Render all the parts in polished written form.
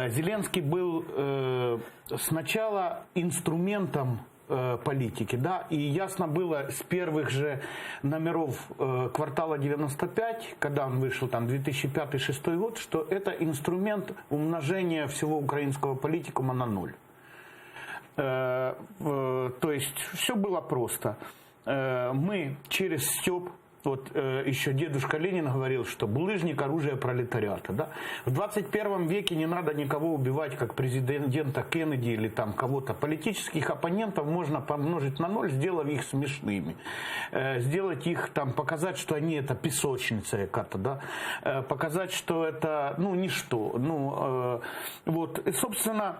Зеленский был сначала инструментом политики, да, и ясно было с первых же номеров «Квартала 95», когда он вышел, там, 2005-2006 год, что это инструмент умножения всего украинского политикума на ноль. То есть все было просто. Мы через стёб, вот еще дедушка Ленин говорил, что булыжник – оружие пролетариата. Да? В 21 веке не надо никого убивать, как президента Кеннеди или там кого-то. Политических оппонентов можно помножить на ноль, сделав их смешными. Сделать их, там, показать, что они это песочница какая-то, да? Показать, что это, ну, ничто. Вот, и, собственно,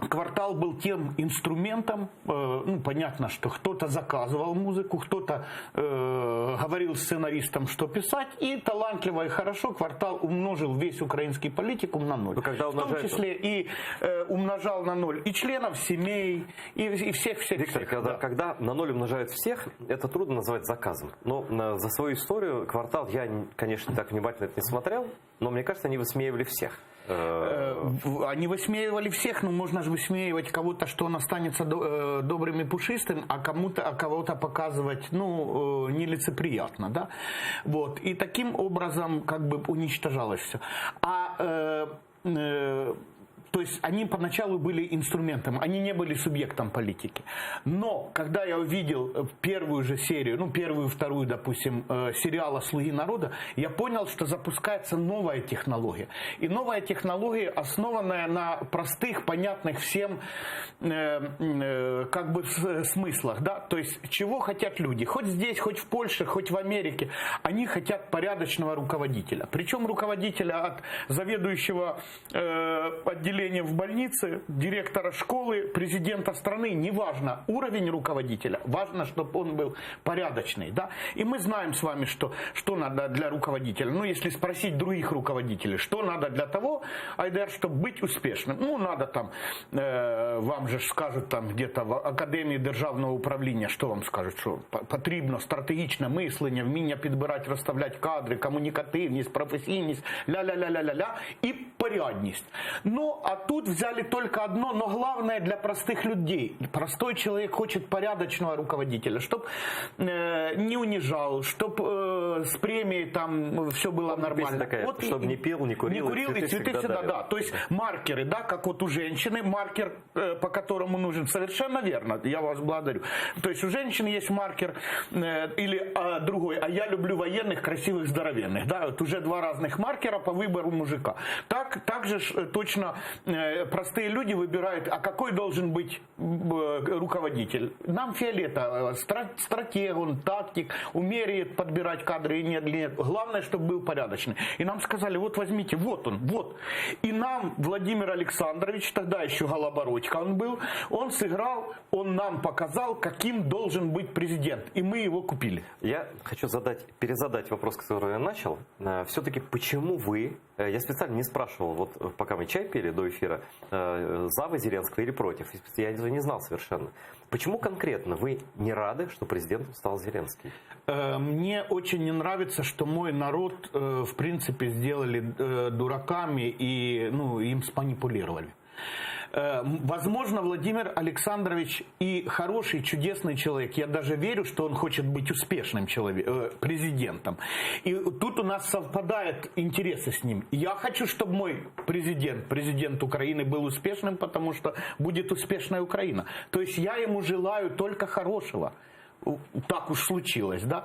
«Квартал» был тем инструментом, ну, понятно, что кто-то заказывал музыку, кто-то говорил сценаристам, что писать, и талантливо и хорошо «Квартал» умножил весь украинский политикум на ноль. В том числе и умножал на ноль и членов семей, и всех. Виктор, когда на ноль умножают всех, это трудно назвать заказом. Но за свою историю «Квартал» я, конечно, так внимательно это не смотрел, но мне кажется, они высмеивали всех. Они высмеивали всех, но можно же высмеивать кого-то, что он останется добрым и пушистым, а кого-то показывать, ну, нелицеприятно, да? Вот. И таким образом как бы уничтожалось все. То есть они поначалу были инструментом, они не были субъектом политики. Но когда я увидел первую же серию, ну первую, вторую, допустим, сериала «Слуги народа», я понял, что запускается новая технология. И новая технология, основанная на простых, понятных всем как бы смыслах. Да? То есть чего хотят люди? Хоть здесь, хоть в Польше, хоть в Америке. Они хотят порядочного руководителя. Причем руководителя от заведующего отделения в больнице, директора школы, президента страны, неважно уровень руководителя, важно, чтобы он был порядочный. Да? И мы знаем с вами, что надо для руководителя. Ну, если спросить других руководителей, что надо для того, Айдар, чтобы быть успешным. Ну, надо там, вам же скажут там где-то в Академії державного управління, що вам скажуть, що потрібно стратегічне мислення, вміння підбирати, розставляти кадри, комунікативність, професійність, ля-ля-ля-ля-ля-ля и порядність. Ну, а тут взяли только одно, но главное для простых людей. Простой человек хочет порядочного руководителя, чтобы не унижал, чтобы с премией там все было нормально. Такая, вот, чтобы не пил, не курил. Не курил, и цветы всегда, да. То есть маркеры, да, как вот у женщины, маркер, по которому нужен. Совершенно верно, я вас благодарю. То есть у женщины есть маркер или другой, а я люблю военных, красивых, здоровенных. Да, вот уже два разных маркера по выбору мужика. Так же точно простые люди выбирают, а какой должен быть руководитель. Нам фиолетово, стратег, он тактик, умеет подбирать кадры и нет. Главное, чтобы был порядочный. И нам сказали, вот возьмите, вот он, вот. И нам Владимир Александрович, тогда еще Голобородько он был, он сыграл, он нам показал, каким должен быть президент. И мы его купили. Я хочу перезадать вопрос, который я начал. Все-таки почему вы, я специально не спрашивал, вот пока мы чай пили до эфира, за вы Зеленского или против? Я этого не знал совершенно. Почему конкретно вы не рады, что президентом стал Зеленский? Мне очень не нравится, что мой народ, в принципе, сделали дураками и им спанипулировали. Возможно, Владимир Александрович и хороший, чудесный человек. Я даже верю, что он хочет быть успешным президентом. И тут у нас совпадают интересы с ним. Я хочу, чтобы мой президент Украины был успешным, потому что будет успешная Украина. То есть я ему желаю только хорошего. Так уж случилось, да,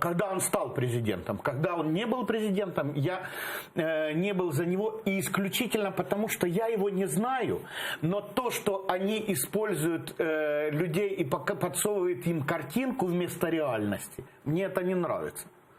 когда он стал президентом. Когда он не был президентом, я не был за него, и исключительно потому, что я его не знаю, но то, что они используют людей и подсовывают им картинку вместо реальности, мне это не нравится.